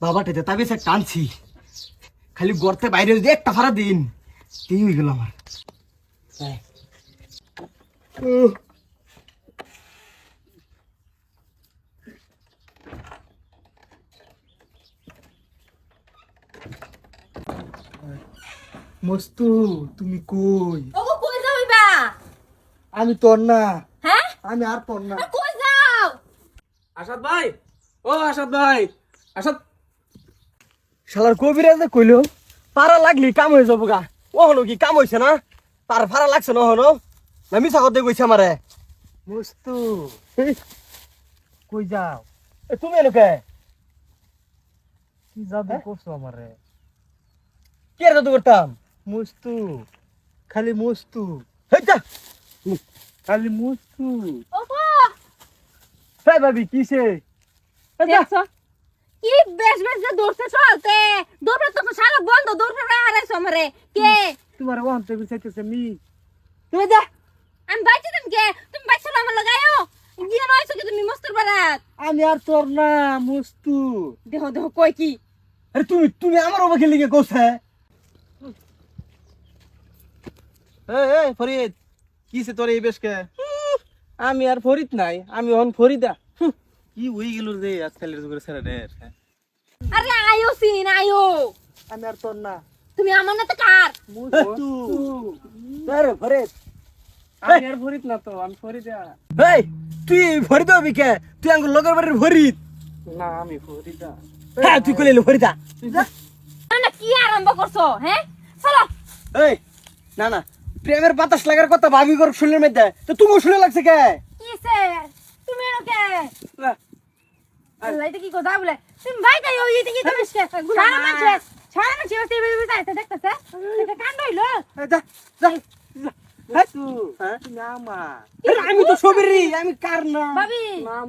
বাবাটাতে তাবিজ এক টানছি, খালি গর্তে বাইরে যদি একটা ফাড়া দিন এই হয়ে গেল আমার। মস্তু তুমি কই? ওগো কই যাও ইবা? আমি তোর না, হ্যাঁ আমি আর তোর না। কই যাও? আসাদ ভাই, ও আসাদ ভাই, আসাদ। শালার কবিরাজে কইলো পাড়া লাগলি কাম হয়ে যাবো গা। ও হলো কি কাম হইছে না? পার ফাড়া লাগছে না হনো না? মিছা কথা কইছে আমারে। মস্তু কই যাও? তুমি এলোকে কি জাদু করছো আমারে? কি আর জাদু করতাম? মস্তু খালি মস্তু হেইটা খালি মস্তু। ওগো হ্যাঁ ভাবি কিসে? দেখছো কি বেশ বেশ যে দৌড়তে চলতে দৌড়ে তো সারা বন্ধ দৌড়ে আরে সমরে কে তোমার ওখান থেকে চাইতেছে মি। তুমি যা আমি বাইতে দেন কে তুমি বাইছো আমার লাগায়ো গিয়ে নয়ছো কি তুমি মস্তর বারাত আমি আর তোর না মস্তু। দেখো দেখো কই কি আরে তুমি তুমি আমার ওবা খেলি কে কোসে? এই ফরিদ, কিসে তোর এই বেশকে? আমি আর ফরিদ নাই, আমি অন ফরিদা। কি হই গেল রে আজকালের যুগের ছেলেদের। আরে আয়ো সিন আয়ো আমি আর তোর না তুমি আমার না তো কার মস্তু। আরে আরে আমি আর ফরিদ না তো, আমি ফরিদা। এই তুই ভরিদ হবি কে? তুই আঙ্গুল লগর বাড়ির ভরিদ। না আমি ফরিদা। হ্যাঁ তুই কইলে ভরিদা। না কি আরম্ভ করছো হ্যাঁ চলো এই না না, প্রেমের বাতাস লাগার কথা ভাবি কর শুনলে মধ্যে, তো তুমি শুনে লাগছে কে? কিসে তুমি এরকে আল্লাহ এটা কি কথা বলে তুমি ভাই তাই ওই দিকে তুমি সারা মাঝে ওই দিকে যাইতে দেখতেছে এটা কাণ্ড হইলো এই যা যা যা। এই, তু হ্যাঁ? তুমি আমার আরে আমি তো সবেরই, আমি কার না? ভাবি নাম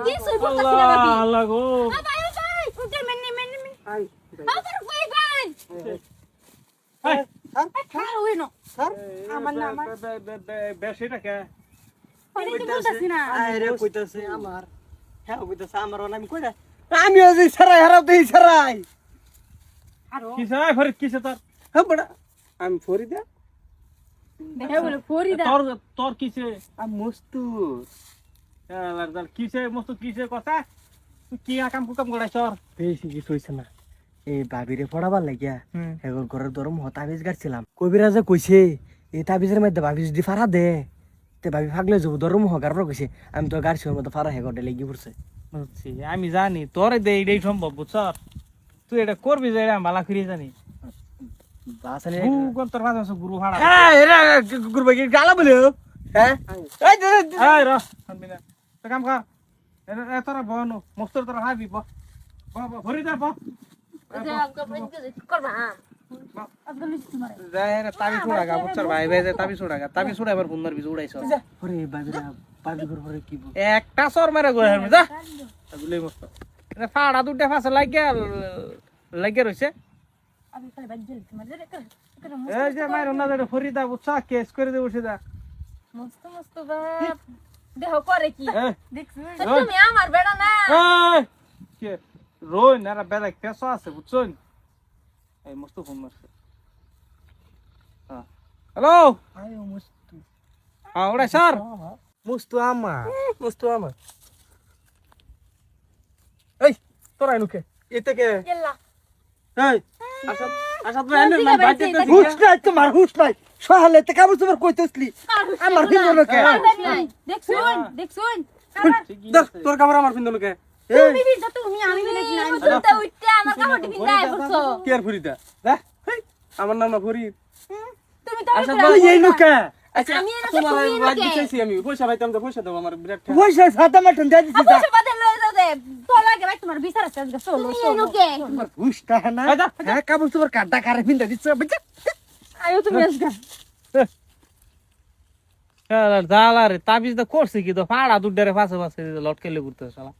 কি সুই বলতাছ না ভাবি আল্লাহ গো। ভাই ভাই উঠে মেনি মেনি আই আবার কই ভাই এই খার হই না স্যার আমার না আমার বেশ এটা কে? অনেক কি বলতাছ না আরে কইতাছে আমার, হ্যাঁ কইতাছে আমার, আমি কইরা আমি আজ সারাই হারাও দেই সারাই। আরো কিসে ফরিদ কিসে তোর? হ্যাঁ বড়া আমি ফরিদা। দেখে বলে ফরিদা তোর তোর কিসে? আমি মস্তু। কিসে মস্ত কিসে কথা? তুই কি কাম কুকাম করাইছ? বেশি কিছু হইছে না, এই ভাবিরে পড়াবার লাগিয়া এখন ঘরের দরম তাবিজ গাড়ছিলাম। কবিরাজে কইছে এই তাবিজের মধ্যে ভাবি যদি ফাড়া দে তে ভাবি ফাগলে যাবো, দরম হকার কইছে। আমি তো গাড়ছি ওর মতো ফাড়া হেগটে লেগে পড়ছে। বুঝছি, আমি জানি তোর এইটাই সম্ভব বুঝছ। তুই এটা করবি যে এটা মালা ফিরিয়ে জানি। বাসানে তোর মাঝে মাঝে গুরু ভাড়া। হ্যাঁ এরা গুরবাই গালা বলে। হ্যাঁ এই দে দে, দে। এই র শুনবি না তো কাম কর। তোরা বনু মস্তর তোরা হাবি ব ভরি দে ব করবা আজকাল তোমার তাবি ছুড়াগা বুঝছর ভাই ভাই তাবি ছুড়াগা তাবি ছুড়াইবার বুন্দার বিজ উড়াইছ। ওরে ভাবিরা ভাবি ঘর ঘরে কি বল? একটা সর মেরে গো হেরমি যা বুঝলি মস্ত এটা ফাড়া দুটা ফাসে লাগিয়া রইছে। আমি খালি বাদ দিল তোমার এই যে মাইর না দে ফরিদা বুঝছ কেস করে দে উঠে যা। মস্ত মস্ত বাপ দেহ করে কি এই দেখছো তুমি আমার বেড়া না এই কে রোই না বেলা পেছো আছে বুঝছন। এই মস্ত ফোন মারছে। হ্যালো আয়ো মস্তু। হ্যাঁ ওটা স্যার মস্তু আমার, মস্তু আমার। এই তোরা এনুকে এতে কে? কেল্লা এই আসাদ আসাদ ভাই এনে না বাইতে তো হুশ নাই তোমার, হুশ নাই। সহালে তে কাবুল তোমার কইতেছলি আমার ভিতরে কে? দেখছুন দেখছুন দেখ তোর কামড় আমার ভিতরে কে? তুমি দিছ তুমি আমি দেখি না আমি সুতা উঠতে আমার কাপড় টিফিন দাই করছো কে আর ফরিদা? দেখ আমার নাম না ফরিদ। তুমি তো আচ্ছা ভাই এই নুকে আচ্ছা আমি এর তোমার তুমি বাদ এর দিতেছি আমি পয়সা পাইতাম তো পয়সা দাও আমার বিরাট ঠেলা। পয়সা সাদা মাটন দিয়ে দিছি। অবশ্য বাদে লই যাও দে তো লাগে ভাই তোমার বিচার আছে আজকে চলো চলো তোমার হুশটা না? হ্যাঁ কাবুল তোমার কাটা কারে ভিন্দা দিছ বুঝছ? আয়ো তুমি আজকে জালা রে তাবিজ তো করছে কি তো ফাড়া দুডারে ফাঁসে ফাঁসে লটকেলে ঘুরতে শালা।